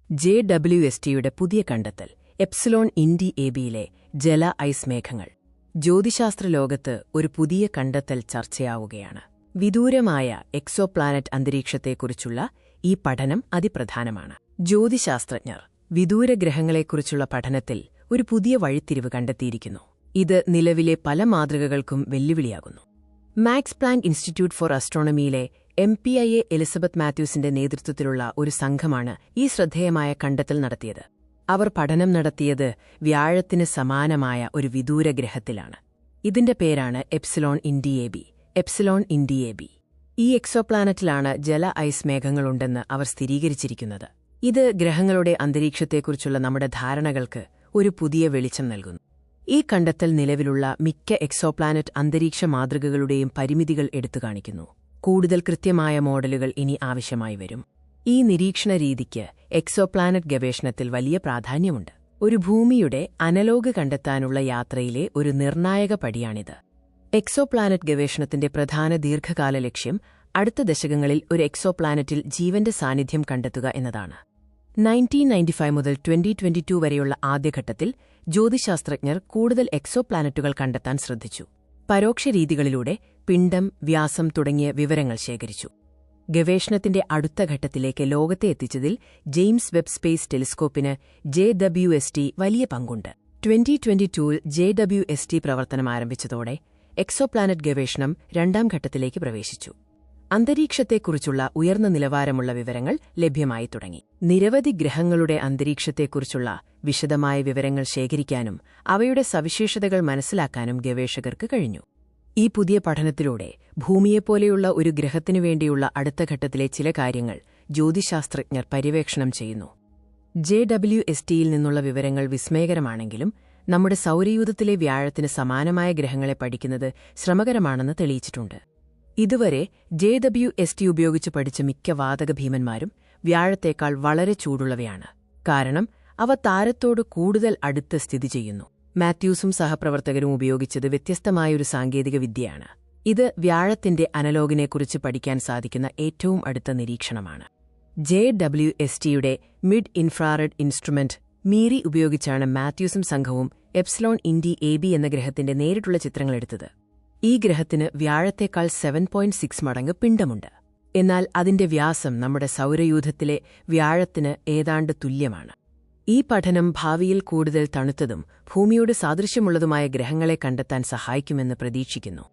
JWSTയുടെ പുതിയ കണ്ടെത്തൽ epsilon Indie എബിയിലെ ജല ഐസ് മേഘങ്ങൾ. ജ്യോതിശാസ്ത്ര ലോകത്ത് ഒരു പുതിയ കണ്ടെത്തൽ ചർച്ചയാവുകയാണ്. വിദൂരമായ എക്സോപ്ലാനറ്റ് അന്തരീക്ഷത്തെക്കുറിച്ചുള്ള ഈ പഠനം അതിപ്രധാനമാണ്. ജ്യോതിശാസ്ത്രജ്ഞർ വിദൂരഗ്രഹങ്ങളെക്കുറിച്ചുള്ള പഠനത്തിൽ ഒരു പുതിയ വഴിത്തിരിവ് കണ്ടെത്തിയിരിക്കുന്നു. ഇത് നിലവിലെ പല മാതൃകകൾക്കും വെല്ലുവിളിയാകുന്നു. മാക്സ് പ്ലാങ്ക് ഇൻസ്റ്റിറ്റ്യൂട്ട് ഫോർ ആസ്ട്രോണമിയിലെ MPIA എലിസബത്ത് മാത്യൂസിന്റെ നേതൃത്വത്തിലുള്ള ഒരു സംഘമാണ് ഈ ശ്രദ്ധേയമായ കണ്ടെത്തൽ നടത്തിയത്. അവർ പഠനം നടത്തിയത് വ്യാഴത്തിന് സമാനമായ ഒരു വിദൂര ഗ്രഹത്തിലാണ്. ഇതിന്റെ പേരാണ് എപ്സിലോൺ ഇൻഡി എബി. ഈ എക്സോപ്ലാനറ്റിലാണ് ജല ഐസ് മേഘങ്ങളുണ്ടെന്ന് അവർ സ്ഥിരീകരിച്ചിരിക്കുന്നത്. ഇത് ഗ്രഹങ്ങളുടെ അന്തരീക്ഷത്തെക്കുറിച്ചുള്ള നമ്മുടെ ധാരണകൾക്ക് ഒരു പുതിയ വെളിച്ചം നൽകുന്നു. ഈ കണ്ടെത്തൽ നിലവിലുള്ള മിക്ക എക്സോപ്ലാനറ്റ് അന്തരീക്ഷ മാതൃകകളുടെയും പരിമിതികൾ എടുത്തുകാണിക്കുന്നു. കൂടുതൽ കൃത്യമായ മോഡലുകൾ ഇനി ആവശ്യമായി വരും. ഈ നിരീക്ഷണ രീതിക്ക് എക്സോപ്ലാനറ്റ് ഗവേഷണത്തിൽ വലിയ പ്രാധാന്യമുണ്ട്. ഒരു ഭൂമിയുടെ അനലോഗ് കണ്ടെത്താനുള്ള യാത്രയിലെ ഒരു നിർണായക പടിയാണിത്. എക്സോപ്ലാനറ്റ് ഗവേഷണത്തിന്റെ പ്രധാന ദീർഘകാല ലക്ഷ്യം അടുത്ത ദശകങ്ങളിൽ ഒരു എക്സോപ്ലാനറ്റിൽ ജീവന്റെ സാന്നിധ്യം കണ്ടെത്തുക എന്നതാണ്. 1995 മുതൽ 2022 വരെയുള്ള ആദ്യഘട്ടത്തിൽ ജ്യോതിശാസ്ത്രജ്ഞർ കൂടുതൽ എക്സോപ്ലാനറ്റുകൾ കണ്ടെത്താൻ ശ്രദ്ധിച്ചു. പരോക്ഷ രീതികളിലൂടെ പിണ്ഡം, വ്യാസം തുടങ്ങിയ വിവരങ്ങൾ ശേഖരിച്ചു. ഗവേഷണത്തിന്റെ അടുത്ത ഘട്ടത്തിലേക്ക് ലോകത്തെ എത്തിച്ചതിൽ ജെയിംസ് വെബ് സ്പേസ് ടെലിസ്കോപ്പിന് JWST വലിയ പങ്കുണ്ട്. 2022-ൽ JWST പ്രവർത്തനം ആരംഭിച്ചതോടെ എക്സോപ്ലാനറ്റ് ഗവേഷണം രണ്ടാം ഘട്ടത്തിലേക്ക് പ്രവേശിച്ചു. അന്തരീക്ഷത്തെക്കുറിച്ചുള്ള ഉയർന്ന നിലവാരമുള്ള വിവരങ്ങൾ ലഭ്യമായി തുടങ്ങി. നിരവധി ഗ്രഹങ്ങളുടെ അന്തരീക്ഷത്തെക്കുറിച്ചുള്ള വിശദമായ വിവരങ്ങൾ ശേഖരിക്കാനും അവയുടെ സവിശേഷതകൾ മനസ്സിലാക്കാനും ഗവേഷകർക്ക് കഴിഞ്ഞു. ഈ പുതിയ പഠനത്തിലൂടെ ഭൂമിയെപ്പോലെയുള്ള ഒരു ഗ്രഹത്തിനു വേണ്ടിയുള്ള അടുത്ത ഘട്ടത്തിലെ ചില കാര്യങ്ങൾ ജ്യോതിശാസ്ത്രജ്ഞർ പര്യവേക്ഷണം ചെയ്യുന്നു. JWSTയിൽ നിന്നുള്ള വിവരങ്ങൾ വിസ്മയകരമാണെങ്കിലും നമ്മുടെ സൗരയൂഥത്തിലെ വ്യാഴത്തിന് സമാനമായ ഗ്രഹങ്ങളെ പഠിക്കുന്നത് ശ്രമകരമാണെന്ന് തെളിയിച്ചിട്ടുണ്ട്. ഇതുവരെ JWST ഉപയോഗിച്ച് പഠിച്ച മിക്ക വാതക ഭീമന്മാരും വ്യാഴത്തേക്കാൾ വളരെ ചൂടുള്ളവയാണ്. കാരണം അവ താരത്തോട് കൂടുതൽ അടുത്ത് സ്ഥിതി ചെയ്യുന്നു. മാത്യൂസും സഹപ്രവർത്തകരും ഉപയോഗിച്ചത് വ്യത്യസ്തമായൊരു സാങ്കേതിക വിദ്യയാണ്. ഇത് വ്യാഴത്തിന്റെ അനലോഗിനെക്കുറിച്ച് പഠിക്കാൻ സാധിക്കുന്ന ഏറ്റവും അടുത്ത നിരീക്ഷണമാണ്. JWSTയുടെ മിഡ് ഇൻഫ്രാറെഡ് ഇൻസ്ട്രുമെന്റ് മീറി ഉപയോഗിച്ചാണ് മാത്യൂസും സംഘവും എപ്സിലോൺ ഇൻഡി എബി എന്ന ഗ്രഹത്തിന്റെ നേരിട്ടുള്ള ചിത്രങ്ങളെടുത്തത്. ഈ ഗ്രഹത്തിന് വ്യാഴത്തേക്കാൾ 7.6 മടങ്ങ് പിണ്ഡമുണ്ട്. എന്നാൽ അതിന്റെ വ്യാസം നമ്മുടെ സൗരയൂഥത്തിലെ വ്യാഴത്തിന് ഏതാണ്ട് തുല്യമാണ്. ഈ പഠനം ഭാവിയിൽ കൂടുതൽ തണുത്തതും ഭൂമിയോട് സാദൃശ്യമുള്ളതുമായ ഗ്രഹങ്ങളെ കണ്ടെത്താൻ സഹായിക്കുമെന്ന് പ്രതീക്ഷിക്കുന്നു.